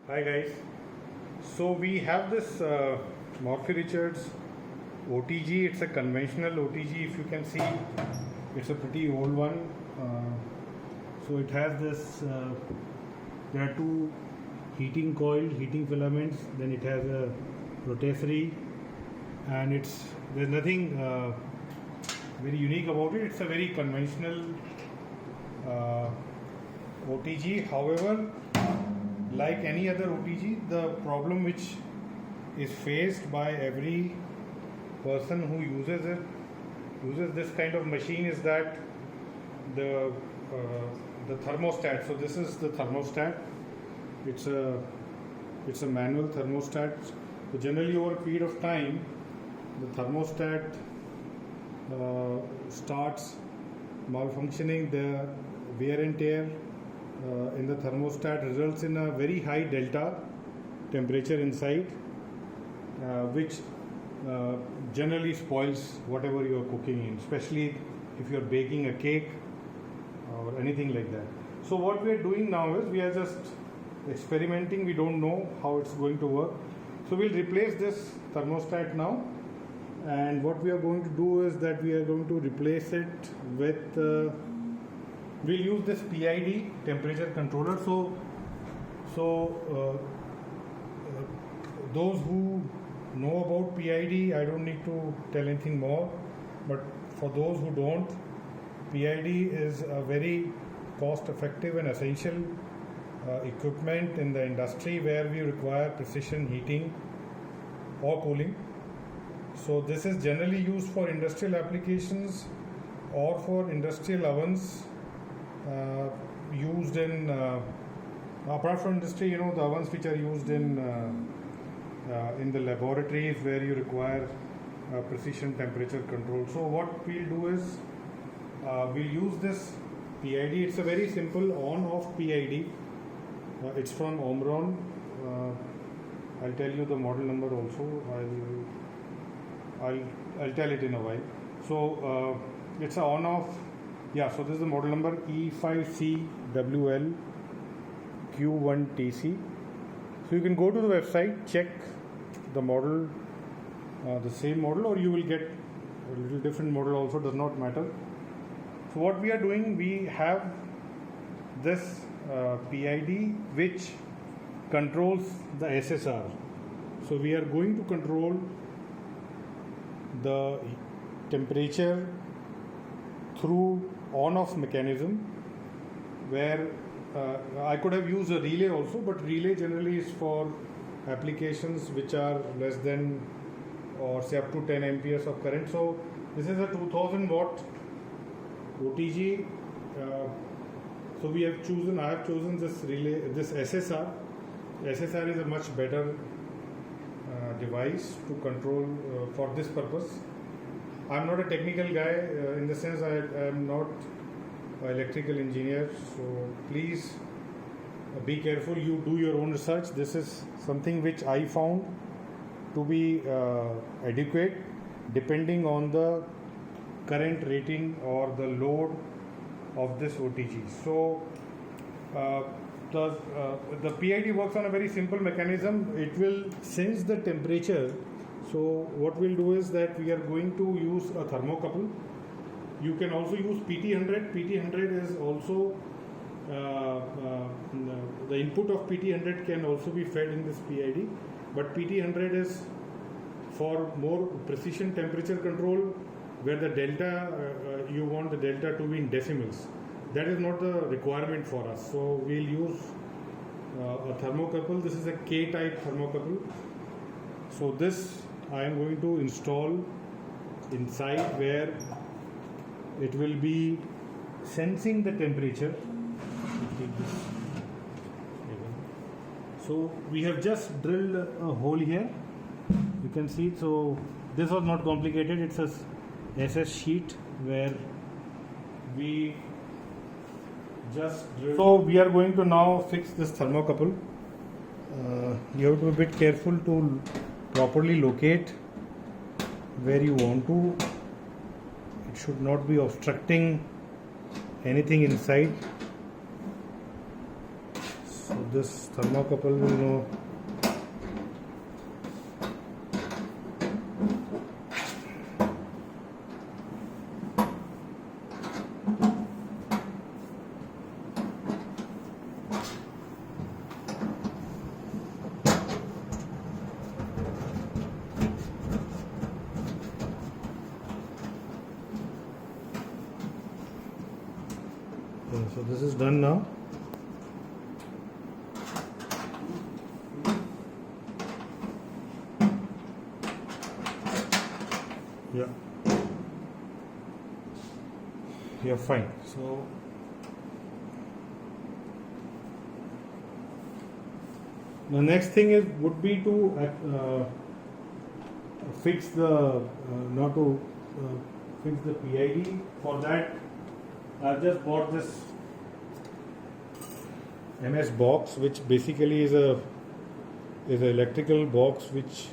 Hi guys. So we have this Morphy Richards OTG. It's a conventional OTG. If you can see, it's a pretty old one. So it has this. There are two heating coils, heating filaments. Then it has a rotisserie, and there's nothing very unique about it. It's a very conventional OTG. However, like any other OTG, the problem which is faced by every person who uses this kind of machine is that the thermostat. So this is the thermostat. It's a manual thermostat. So generally over a period of time, the thermostat starts malfunctioning. The wear and tear in the thermostat results in a very high delta temperature inside, which generally spoils whatever you are cooking in, especially if you are baking a cake or anything like that. So what we are doing now is we are just experimenting. We don't know how it's going to work. So we'll replace this thermostat now, and what we are going to do is that we are going to replace it with we'll use this PID temperature controller. Those who know about PID, I don't need to tell anything more. But for those who don't, PID is a very cost-effective and essential equipment in the industry where we require precision heating or cooling. So this is generally used for industrial applications or for industrial ovens. Used in apart from industry, the ovens which are used in the laboratories where you require precision temperature control. So what we'll do is we'll use this PID. It's a very simple on-off PID. It's from Omron. I'll tell you the model number also. I'll tell it in a while. So it's a on-off. Yeah, so this is the model number E5CWLQ1TC. So you can go to the website, check the model, the same model, or you will get a little different model also, does not matter. So what we are doing, we have this PID which controls the SSR. So we are going to control the temperature through on-off mechanism, where I could have used a relay also, but relay generally is for applications which are less than or say up to 10 amperes of current. So this is a 2000 watt OTG. So I have chosen this relay, this SSR. SSR is a much better device to control for this purpose. I'm not a technical guy in the sense I am not an electrical engineer, so please be careful. You do your own research. This is something which I found to be adequate depending on the current rating or the load of this OTG. So the PID works on a very simple mechanism. It will sense the temperature. So what we'll do is that we are going to use a thermocouple. You can also use PT100. PT100 is also the input of PT100 can also be fed in this PID, but PT100 is for more precision temperature control, where the delta you want the delta to be in decimals. That is not the requirement for us. So we'll use a thermocouple. This is a K-type thermocouple. So this I am going to install inside, where it will be sensing the temperature. So we have just drilled a hole here. You can see. So this was not complicated. It's a SS sheet where we just drilled. So we are going to now fix this thermocouple. You have to be a bit careful to properly locate where you want to. It should not be obstructing anything inside. So this thermocouple will know. So this is done now. Yeah, you're fine. So the next thing would be to fix the not to fix the PID. For that, I've just bought this MS box, which basically is an electrical box which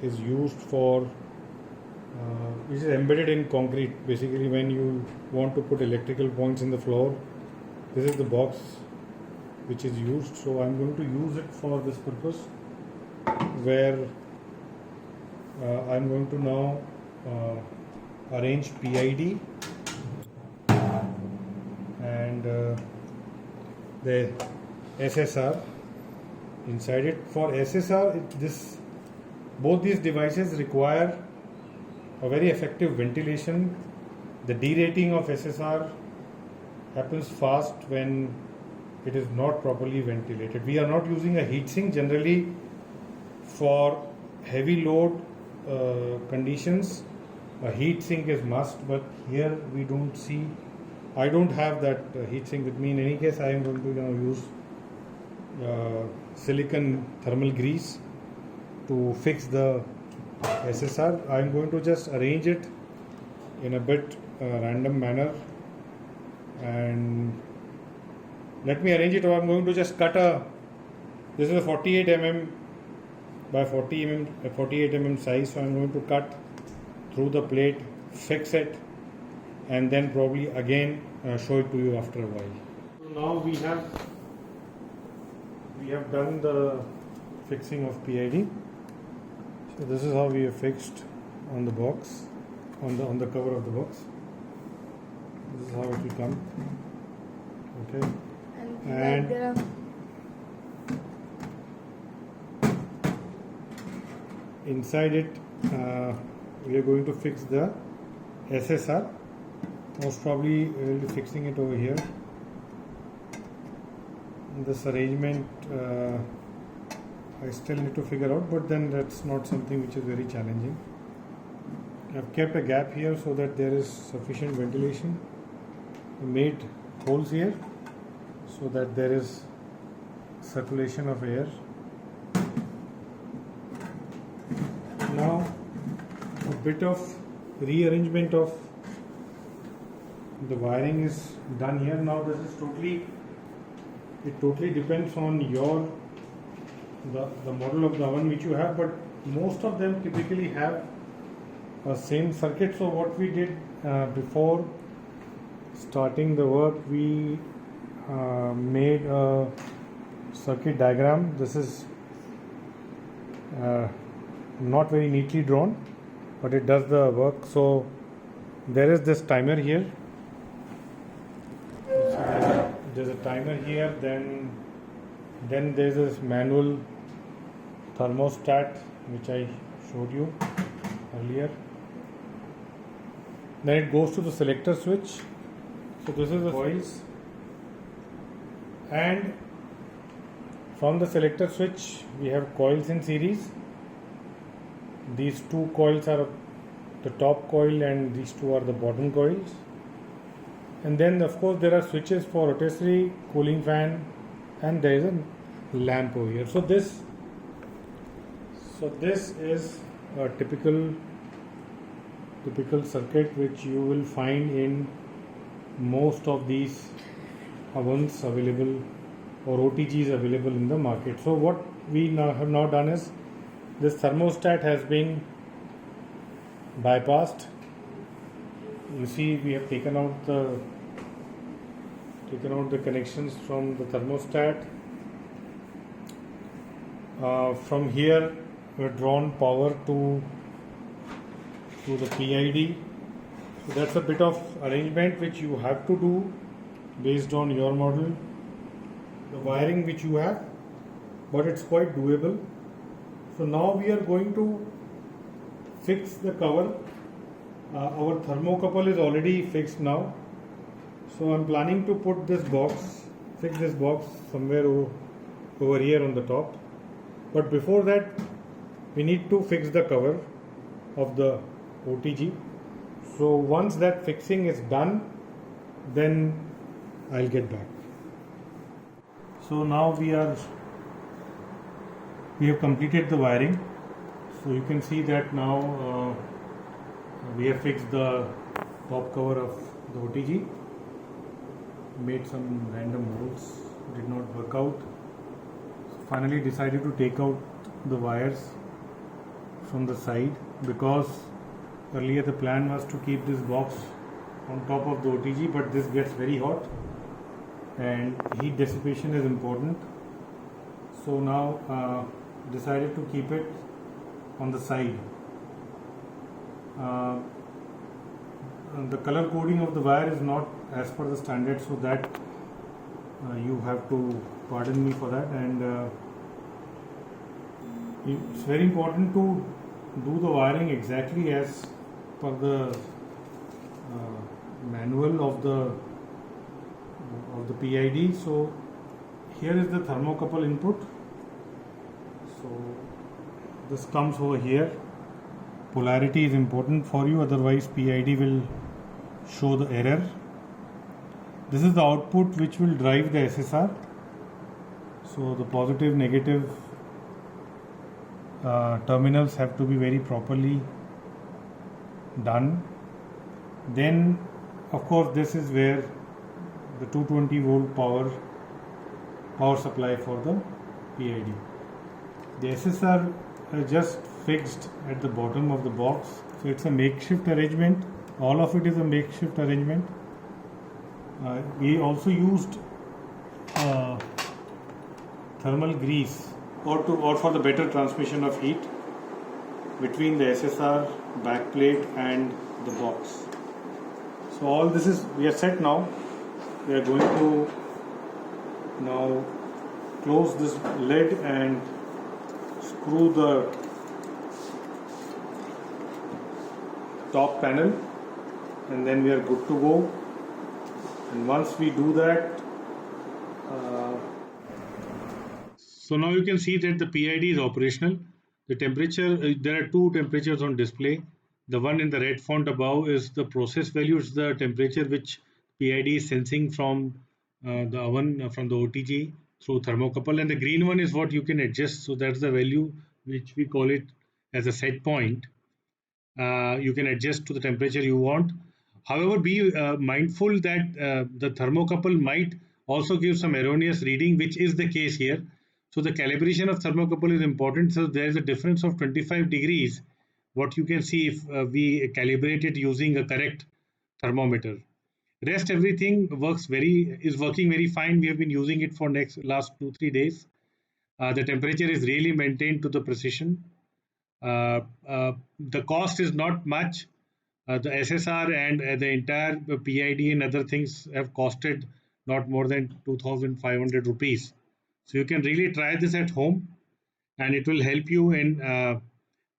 is used for which is embedded in concrete. Basically, when you want to put electrical points in the floor, this is the box which is used. So I'm going to use it for this purpose, where I'm going to now arrange PID and the SSR inside it. For SSR, both these devices require a very effective ventilation. The derating of SSR happens fast when it is not properly ventilated. We are not using a heatsink generally for heavy load conditions. A heatsink is must, but here we don't see. I don't have that heatsink with me. In any case, I am going to use silicon thermal grease to fix the SSR. I am going to just arrange it in a bit random manner, and let me arrange it. Or I'm going to just cut this is a 48 mm by 48 mm size, so I'm going to cut through the plate, fix it, and then probably again show it to you after a while. So now we have done the fixing of PID. So this is how we have fixed on the box, on the cover of the box. This is how it will come. Okay. And inside it, we are going to fix the SSR. Most probably we will be fixing it over here. This arrangement I still need to figure out, but then that's not something which is very challenging. I've kept a gap here so that there is sufficient ventilation. I made holes here so that there is circulation of air. Now a bit of rearrangement of the wiring is done here. Now this is totally depends on the model of the oven which you have, but most of them typically have a same circuit. So what we did before starting the work, we made a circuit diagram. This is not very neatly drawn, but it does the work. So there is this timer here. So there's a timer here, then there's this manual thermostat which I showed you earlier. Then it goes to the selector switch. So this is the coils, and from the selector switch we have coils in series. These two coils are the top coil and these two are the bottom coils. And then of course there are switches for rotisserie, cooling fan, and there is a lamp over here. So this is a typical circuit which you will find in most of these ovens available or OTGs available in the market. So what we have now done is, this thermostat has been bypassed. You see, we have taken out the connections from the thermostat, From here we're drawn power to the PID. So that's a bit of arrangement which you have to do based on your model, the wiring which you have, but it's quite doable. So now we are going to fix the cover. Our thermocouple is already fixed now. So I'm planning to put this box, fix this box somewhere over here on the top. But before that, we need to fix the cover of the OTG. So once that fixing is done, then I'll get back. So now we have completed the wiring. So you can see that now we have fixed the top cover of the OTG. Made some random holes, did not work out. So finally decided to take out the wires from the side, because earlier the plan was to keep this box on top of the OTG, but this gets very hot and heat dissipation is important. So now decided to keep it on the side. The color coding of the wire is not as per the standard, so that you have to pardon me for that. And it's very important to do the wiring exactly as per the manual of the PID. So here is the thermocouple input. So this comes over here. Polarity is important for you, otherwise PID will show the error. This is the output which will drive the SSR. So the positive, negative terminals have to be very properly done. Then of course this is where the 220 volt power supply for the PID. The SSR is just fixed at the bottom of the box, so it's a makeshift arrangement. All of it is a makeshift arrangement. We also used thermal grease or for the better transmission of heat between the SSR backplate and the box. So all this is, we are set now. We are going to now close this lid and screw the top panel, and then we are good to go. And once we do that, so now you can see that the PID is operational. The temperature, there are two temperatures on display. The one in the red font above is the process value, it's the temperature which PID is sensing from the oven, from the OTG through thermocouple, and the green one is what you can adjust. So that's the value which we call it as a set point. You can adjust to the temperature you want. However, be mindful that the thermocouple might also give some erroneous reading, which is the case here. So the calibration of thermocouple is important. So there is a difference of 25 degrees, what you can see if we calibrate it using a correct thermometer. Rest everything is working very fine. We have been using it for last 2-3 days. The temperature is really maintained to the precision. The cost is not much. The SSR and the entire PID and other things have costed not more than 2,500 rupees. So you can really try this at home, and it will help you in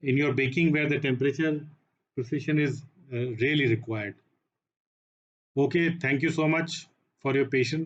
your baking where the temperature precision is really required. Okay, thank you so much for your patience.